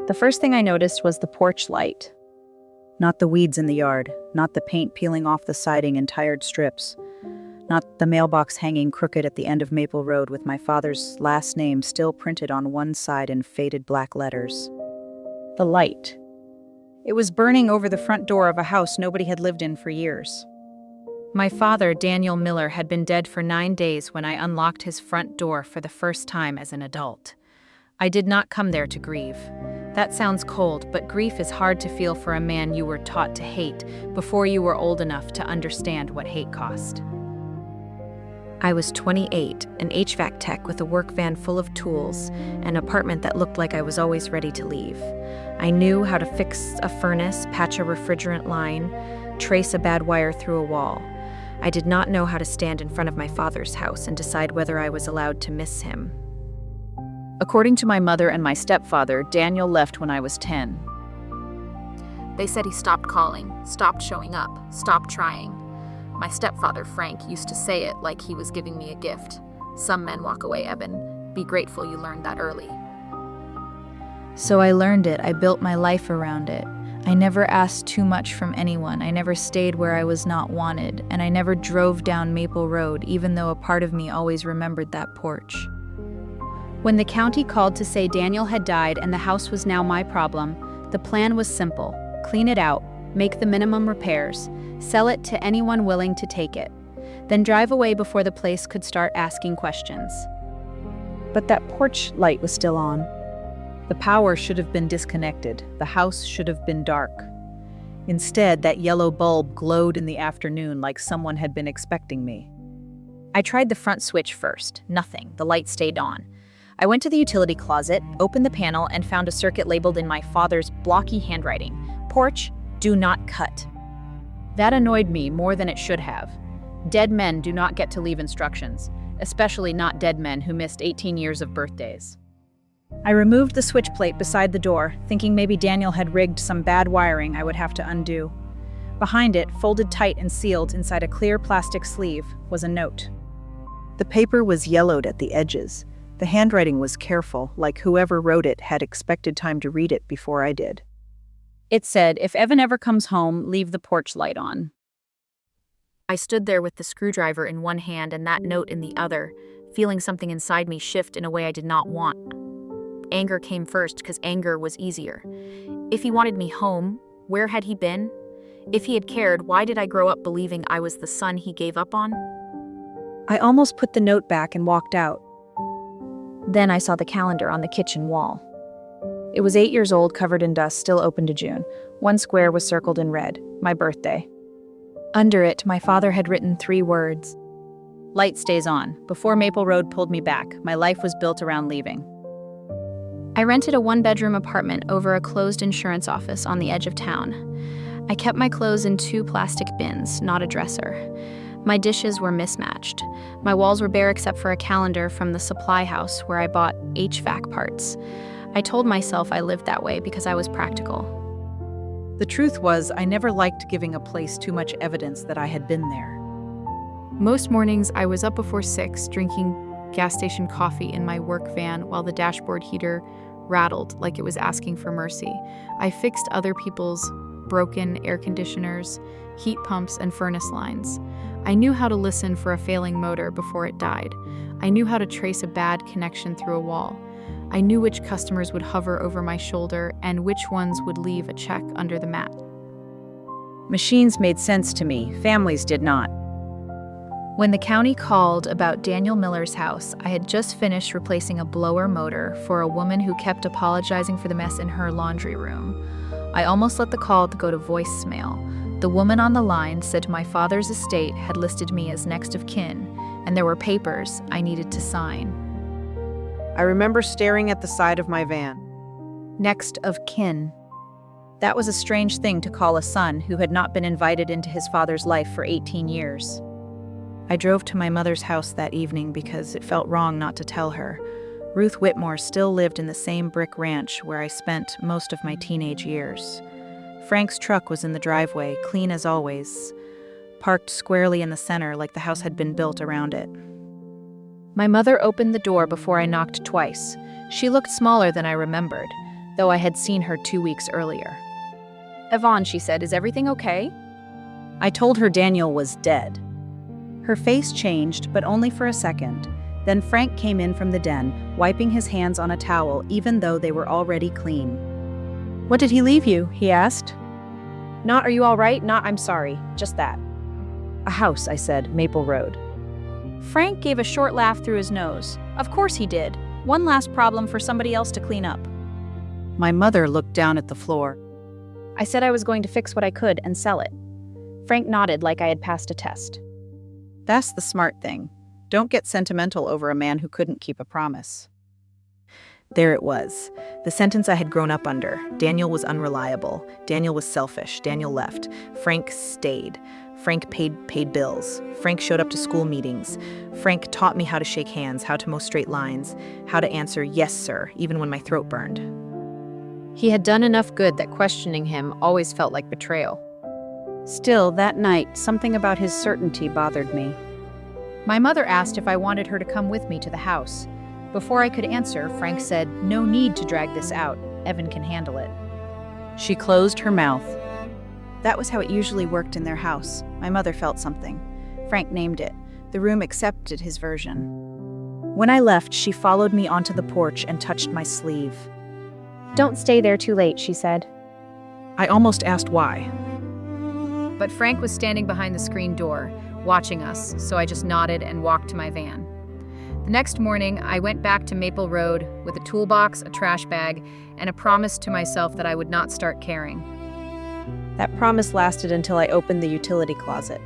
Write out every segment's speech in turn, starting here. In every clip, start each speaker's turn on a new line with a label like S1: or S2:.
S1: The first thing I noticed was the porch light. Not the weeds in the yard, not the paint peeling off the siding in tired strips, not the mailbox hanging crooked at the end of Maple Road with my father's last name still printed on one side in faded black letters. The light. It was burning over the front door of a house nobody had lived in for years. My father, Daniel Miller, had been dead for 9 days when I unlocked his front door for the first time as an adult. I did not come there to grieve. That sounds cold, but grief is hard to feel for a man you were taught to hate before you were old enough to understand what hate cost. I was 28, an HVAC tech with a work van full of tools, an apartment that looked like I was always ready to leave. I knew how to fix a furnace, patch a refrigerant line, trace a bad wire through a wall. I did not know how to stand in front of my father's house and decide whether I was allowed to miss him. According to my mother and my stepfather, Daniel left when I was 10.
S2: They said he stopped calling, stopped showing up, stopped trying. My stepfather, Frank, used to say it like he was giving me a gift. Some men walk away, Eben. Be grateful you learned that early.
S1: So I learned it. I built my life around it. I never asked too much from anyone. I never stayed where I was not wanted, and I never drove down Maple Road, even though a part of me always remembered that porch. When the county called to say Daniel had died and the house was now my problem, the plan was simple. Clean it out, make the minimum repairs, sell it to anyone willing to take it, then drive away before the place could start asking questions. But that porch light was still on. The power should have been disconnected. The house should have been dark. Instead, that yellow bulb glowed in the afternoon like someone had been expecting me. I tried the front switch first. Nothing. The light stayed on. I went to the utility closet, opened the panel, and found a circuit labeled in my father's blocky handwriting, "Porch, do not cut." That annoyed me more than it should have. Dead men do not get to leave instructions, especially not dead men who missed 18 years of birthdays. I removed the switch plate beside the door, thinking maybe Daniel had rigged some bad wiring I would have to undo. Behind it, folded tight and sealed inside a clear plastic sleeve, was a note. The paper was yellowed at the edges. The handwriting was careful, like whoever wrote it had expected time to read it before I did. It said, "If Evan ever comes home, leave the porch light on."
S2: I stood there with the screwdriver in one hand and that note in the other, feeling something inside me shift in a way I did not want. Anger came first because anger was easier. If he wanted me home, where had he been? If he had cared, why did I grow up believing I was the son he gave up on?
S1: I almost put the note back and walked out. Then I saw the calendar on the kitchen wall. It was 8 years old, covered in dust, still open to June. One square was circled in red, my birthday. Under it, my father had written 3 words. Light stays on. Before Maple Road pulled me back, my life was built around leaving. I rented a 1-bedroom apartment over a closed insurance office on the edge of town. I kept my clothes in 2 plastic bins, not a dresser. My dishes were mismatched. My walls were bare except for a calendar from the supply house where I bought HVAC parts. I told myself I lived that way because I was practical. The truth was, I never liked giving a place too much evidence that I had been there.
S2: Most mornings, I was up before 6, drinking gas station coffee in my work van while the dashboard heater rattled like it was asking for mercy. I fixed other people's broken air conditioners, heat pumps, and furnace lines. I knew how to listen for a failing motor before it died. I knew how to trace a bad connection through a wall. I knew which customers would hover over my shoulder and which ones would leave a check under the mat.
S1: Machines made sense to me, families did not. When the county called about Daniel Miller's house, I had just finished replacing a blower motor for a woman who kept apologizing for the mess in her laundry room. I almost let the call go to voicemail. The woman on the line said my father's estate had listed me as next of kin, and there were papers I needed to sign. I remember staring at the side of my van. Next of kin. That was a strange thing to call a son who had not been invited into his father's life for 18 years. I drove to my mother's house that evening because it felt wrong not to tell her. Ruth Whitmore still lived in the same brick ranch where I spent most of my teenage years. Frank's truck was in the driveway, clean as always, parked squarely in the center like the house had been built around it. My mother opened the door before I knocked twice. She looked smaller than I remembered. though I had seen her 2 weeks earlier. "Yvonne," she said, "is everything okay?" I told her Daniel was dead. Her face changed, but only for a second. Then Frank came in from the den, wiping his hands on a towel even though they were already clean. "What did he leave you?" he asked. "Not, are you all right? Not, I'm sorry. Just that." "A house," I said, "Maple Road." Frank gave a short laugh through his nose. "Of course he did. One last problem for somebody else to clean up." My mother looked down at the floor. "I said I was going to fix what I could and sell it." Frank nodded like I had passed a test. "That's the smart thing. Don't get sentimental over a man who couldn't keep a promise." There it was, the sentence I had grown up under. Daniel was unreliable. Daniel was selfish. Daniel left. Frank stayed. Frank paid bills. Frank showed up to school meetings. Frank taught me how to shake hands, how to mow straight lines, how to answer "yes, sir," even when my throat burned. He had done enough good that questioning him always felt like betrayal. Still, that night, something about his certainty bothered me. My mother asked if I wanted her to come with me to the house. Before I could answer, Frank said, "No need to drag this out. Evan can handle it." She closed her mouth. That was how it usually worked in their house. My mother felt something. Frank named it. The room accepted his version. When I left, she followed me onto the porch and touched my sleeve. "Don't stay there too late," she said. I almost asked why. But Frank was standing behind the screen door, watching us, so I just nodded and walked to my van. The next morning, I went back to Maple Road with a toolbox, a trash bag, and a promise to myself that I would not start caring. That promise lasted until I opened the utility closet.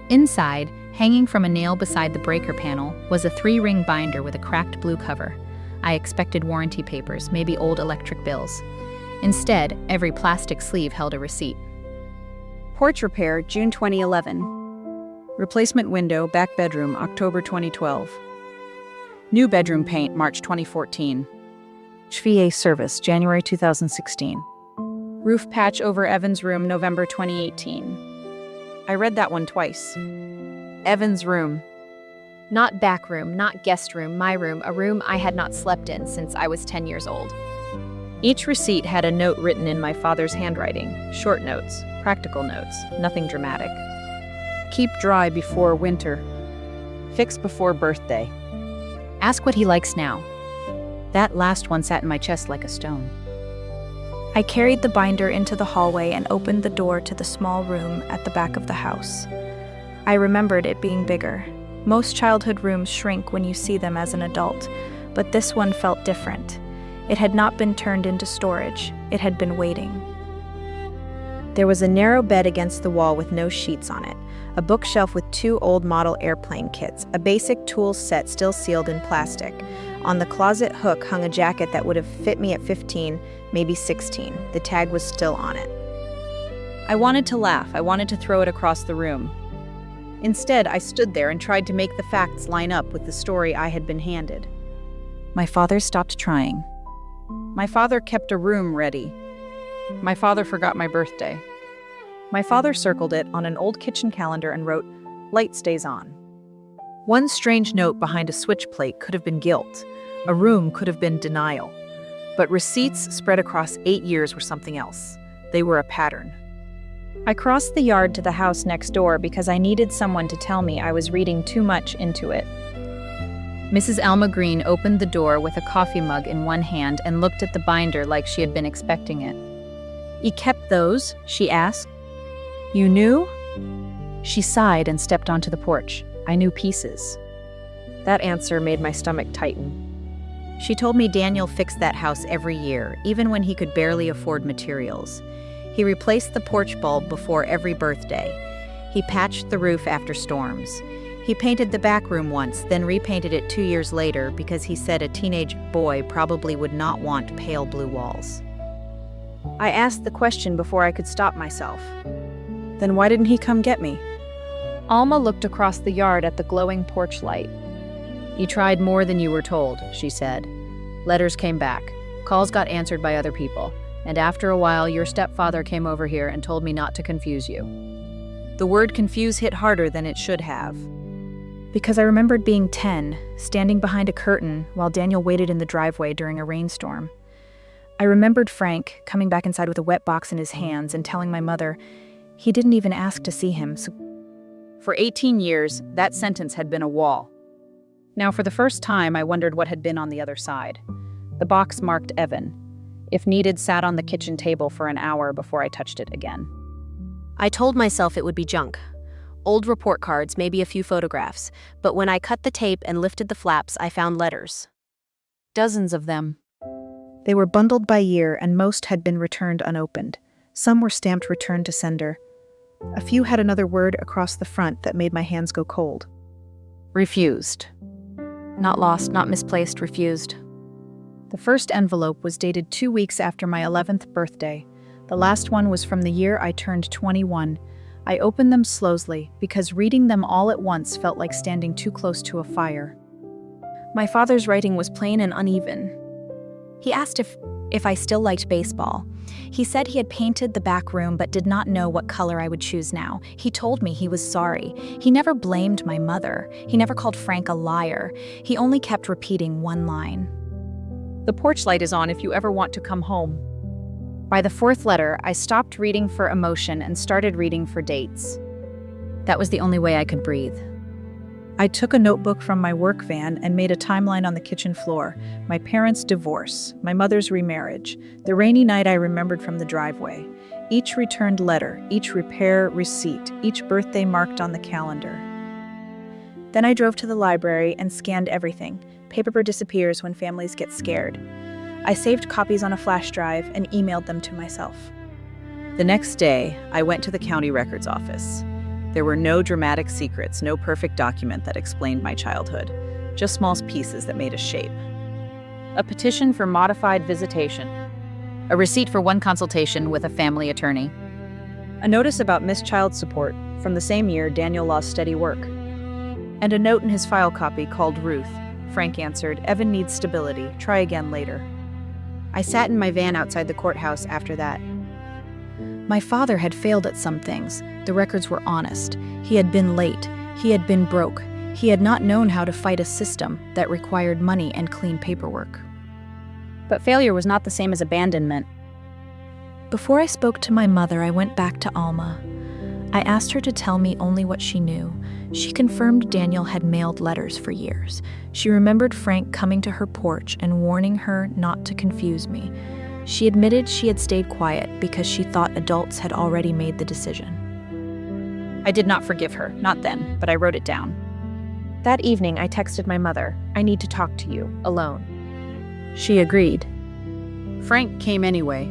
S1: Inside, hanging from a nail beside the breaker panel, was a 3-ring binder with a cracked blue cover. I expected warranty papers, maybe old electric bills. Instead, every plastic sleeve held a receipt. Porch repair, June 2011. Replacement window, back bedroom, October 2012. New bedroom paint, March 2014. HVA service, January 2016. Roof patch over Evan's room, November 2018. I read that one twice. Evan's room. Not back room, not guest room, my room, a room I had not slept in since I was 10 years old. Each receipt had a note written in my father's handwriting. Short notes, practical notes, nothing dramatic. Keep dry before winter. Fix before birthday. Ask what he likes now. That last one sat in my chest like a stone. I carried the binder into the hallway and opened the door to the small room at the back of the house. I remembered it being bigger. Most childhood rooms shrink when you see them as an adult, but this one felt different. It had not been turned into storage. It had been waiting. There was a narrow bed against the wall with no sheets on it, a bookshelf with 2 old model airplane kits, a basic tools set still sealed in plastic. On the closet hook hung a jacket that would have fit me at 15, maybe 16. The tag was still on it. I wanted to laugh. I wanted to throw it across the room. Instead, I stood there and tried to make the facts line up with the story I had been handed. My father stopped trying. My father kept a room ready. My father forgot my birthday. My father circled it on an old kitchen calendar and wrote, "Light stays on." One strange note behind a switch plate could have been guilt. A room could have been denial. But receipts spread across 8 years were something else. They were a pattern. I crossed the yard to the house next door because I needed someone to tell me I was reading too much into it. Mrs. Alma Green opened the door with a coffee mug in one hand and looked at the binder like she had been expecting it. "You kept those?" she asked. "You knew?" She sighed and stepped onto the porch. "I knew pieces." That answer made my stomach tighten. She told me Daniel fixed that house every year, even when he could barely afford materials. He replaced the porch bulb before every birthday. He patched the roof after storms. He painted the back room once, then repainted it 2 years later because he said a teenage boy probably would not want pale blue walls. I asked the question before I could stop myself. "Then why didn't he come get me?" Alma looked across the yard at the glowing porch light. "You tried more than you were told," she said. "Letters came back. Calls got answered by other people. And after a while, your stepfather came over here and told me not to confuse you." The word confuse hit harder than it should have. Because I remembered being 10, standing behind a curtain while Daniel waited in the driveway during a rainstorm. I remembered Frank coming back inside with a wet box in his hands and telling my mother he didn't even ask to see him. For 18 years, that sentence had been a wall. Now, for the first time, I wondered what had been on the other side. The box marked Evan. If needed, sat on the kitchen table for an hour before I touched it again.
S3: I told myself it would be junk. Old report cards, maybe a few photographs, but when I cut the tape and lifted the flaps, I found letters.
S1: Dozens of them. They were bundled by year, and most had been returned unopened. Some were stamped "Return to Sender." A few had another word across the front that made my hands go cold. Refused. Not lost, not misplaced, refused. The first envelope was dated 2 weeks after my 11th birthday. The last one was from the year I turned 21. I opened them slowly because reading them all at once felt like standing too close to a fire. My father's writing was plain and uneven. He asked if I still liked baseball. He said he had painted the back room but did not know what color I would choose now. He told me he was sorry. He never blamed my mother. He never called Frank a liar. He only kept repeating one line. "The porch light is on if you ever want to come home." By the fourth letter, I stopped reading for emotion and started reading for dates. That was the only way I could breathe. I took a notebook from my work van and made a timeline on the kitchen floor. My parents' divorce, my mother's remarriage, the rainy night I remembered from the driveway, each returned letter, each repair receipt, each birthday marked on the calendar. Then I drove to the library and scanned everything. Paper disappears when families get scared. I saved copies on a flash drive and emailed them to myself. The next day, I went to the county records office. There were no dramatic secrets, no perfect document that explained my childhood, just small pieces that made a shape. A petition for modified visitation. A receipt for one consultation with a family attorney. A notice about missed child support from the same year Daniel lost steady work. And a note in his file copy called Ruth. Frank answered, "Evan needs stability. Try again later." I sat in my van outside the courthouse after that. My father had failed at some things. The records were honest. He had been late. He had been broke. He had not known how to fight a system that required money and clean paperwork. But failure was not the same as abandonment. Before I spoke to my mother, I went back to Alma. I asked her to tell me only what she knew. She confirmed Daniel had mailed letters for years. She remembered Frank coming to her porch and warning her not to confuse me. She admitted she had stayed quiet because she thought adults had already made the decision. I did not forgive her, not then, but I wrote it down. That evening, I texted my mother, "I need to talk to you, alone." She agreed. Frank came anyway.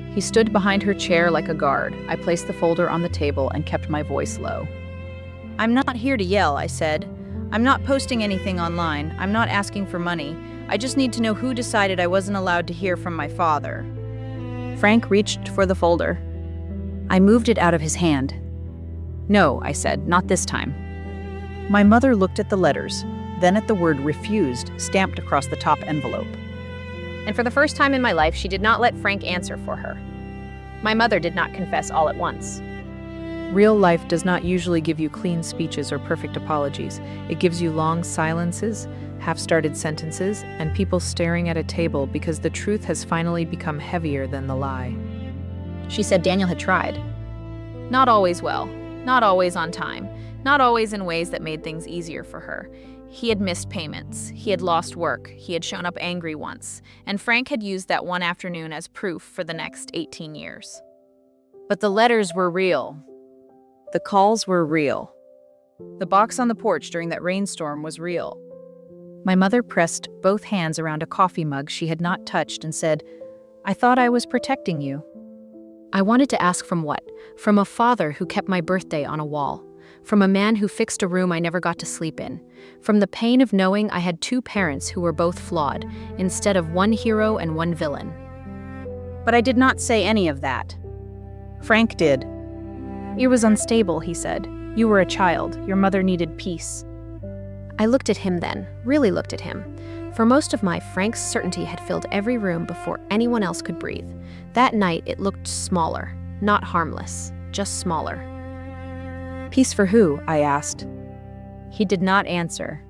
S1: He stood behind her chair like a guard. I placed the folder on the table and kept my voice low. "I'm not here to yell," I said. "I'm not posting anything online. I'm not asking for money. I just need to know who decided I wasn't allowed to hear from my father." Frank reached for the folder. I moved it out of his hand. "No," I said, "not this time." My mother looked at the letters, then at the word "refused" stamped across the top envelope. And for the first time in my life, she did not let Frank answer for her. My mother did not confess all at once. Real life does not usually give you clean speeches or perfect apologies. It gives you long silences, half-started sentences, and people staring at a table because the truth has finally become heavier than the lie. She said Daniel had tried. Not always well, not always on time, not always in ways that made things easier for her. He had missed payments, he had lost work, he had shown up angry once, and Frank had used that one afternoon as proof for the next 18 years. But the letters were real. The calls were real. The box on the porch during that rainstorm was real. My mother pressed both hands around a coffee mug she had not touched and said, "I thought I was protecting you." I wanted to ask from what? From a father who kept my birthday on a wall. From a man who fixed a room I never got to sleep in. From the pain of knowing I had two parents who were both flawed, instead of one hero and one villain. But I did not say any of that. Frank did. "It was unstable," he said. "You were a child. Your mother needed peace." I looked at him then, really looked at him. For most of my Frank's certainty had filled every room before anyone else could breathe. That night it looked smaller, not harmless, just smaller. "Peace for who?" I asked. He did not answer.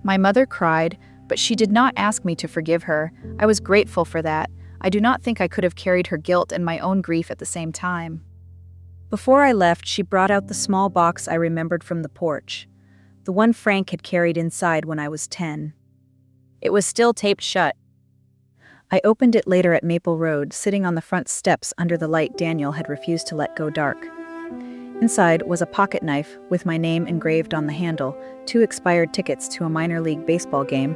S1: My mother cried, But she did not ask me to forgive her. I was grateful for that. I do not think I could have carried her guilt and my own grief at the same time. Before I left, she brought out the small box I remembered from the porch, the one Frank had carried inside when I was 10. It was still taped shut. I opened it later at Maple Road, sitting on the front steps under the light Daniel had refused to let go dark. Inside was a pocket knife with my name engraved on the handle, 2 expired tickets to a minor league baseball game,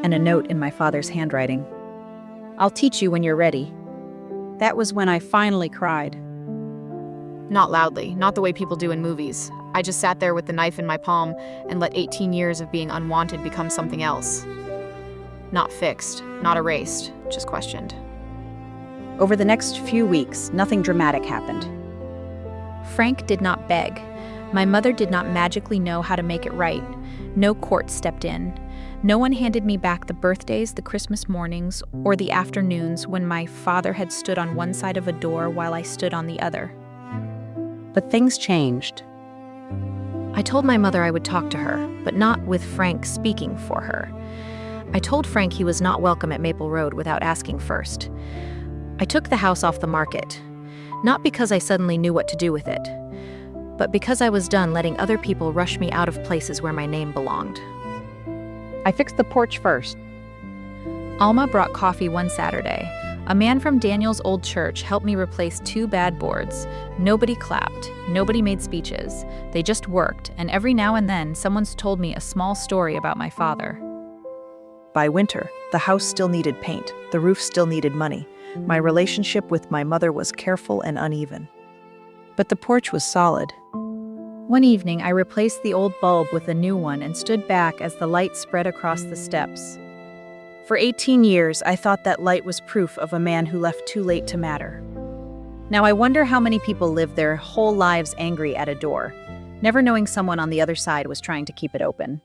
S1: and a note in my father's handwriting. "I'll teach you when you're ready." That was when I finally cried.
S2: Not loudly, not the way people do in movies. I just sat there with the knife in my palm and let 18 years of being unwanted become something else. Not fixed, not erased, just questioned.
S1: Over the next few weeks, nothing dramatic happened. Frank did not beg. My mother did not magically know how to make it right. No court stepped in. No one handed me back the birthdays, the Christmas mornings, or the afternoons when my father had stood on one side of a door while I stood on the other.
S3: But things changed.
S1: I told my mother I would talk to her, but not with Frank speaking for her. I told Frank he was not welcome at Maple Road without asking first. I took the house off the market, not because I suddenly knew what to do with it, but because I was done letting other people rush me out of places where my name belonged. I fixed the porch first. Alma brought coffee one Saturday. A man from Daniel's old church helped me replace 2 bad boards. Nobody clapped, nobody made speeches. They just worked, and every now and then someone's told me a small story about my father.
S4: By winter, the house still needed paint, the roof still needed money. My relationship with my mother was careful and uneven. But the porch was solid.
S1: One evening, I replaced the old bulb with a new one and stood back as the light spread across the steps. For 18 years, I thought that light was proof of a man who left too late to matter. Now I wonder how many people live their whole lives angry at a door, never knowing someone on the other side was trying to keep it open.